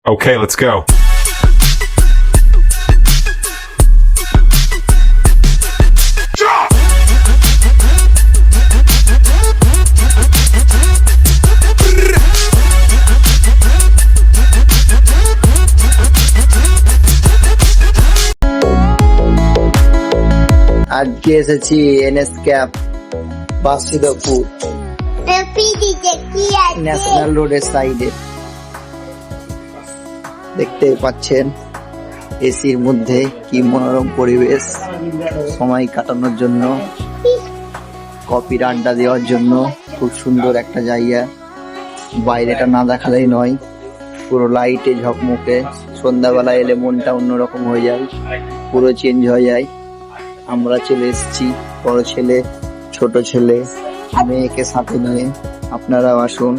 Okay, let's go. আজকে এসেছি NS cap বাসিদপুর national রোডের সাইডে। দেখতে পাচ্ছেন এসির মধ্যে কি মনোরম পরিবেশ, সময় কাটানোর জন্য, কফির আড্ডা দেওয়ার জন্য খুব সুন্দর একটা জায়গা। বাইরেটা না দেখালেই নয়, পুরো লাইটে ঝকমকে। সন্ধ্যাবেলা এলে মনটা অন্যরকম হয়ে যায়, পুরো চেঞ্জ হয়ে যায়। আমরা চলে এসেছি, বড় ছেলে, ছোট ছেলে, মেয়েকে সাথে নিয়ে। আপনারাও আসুন।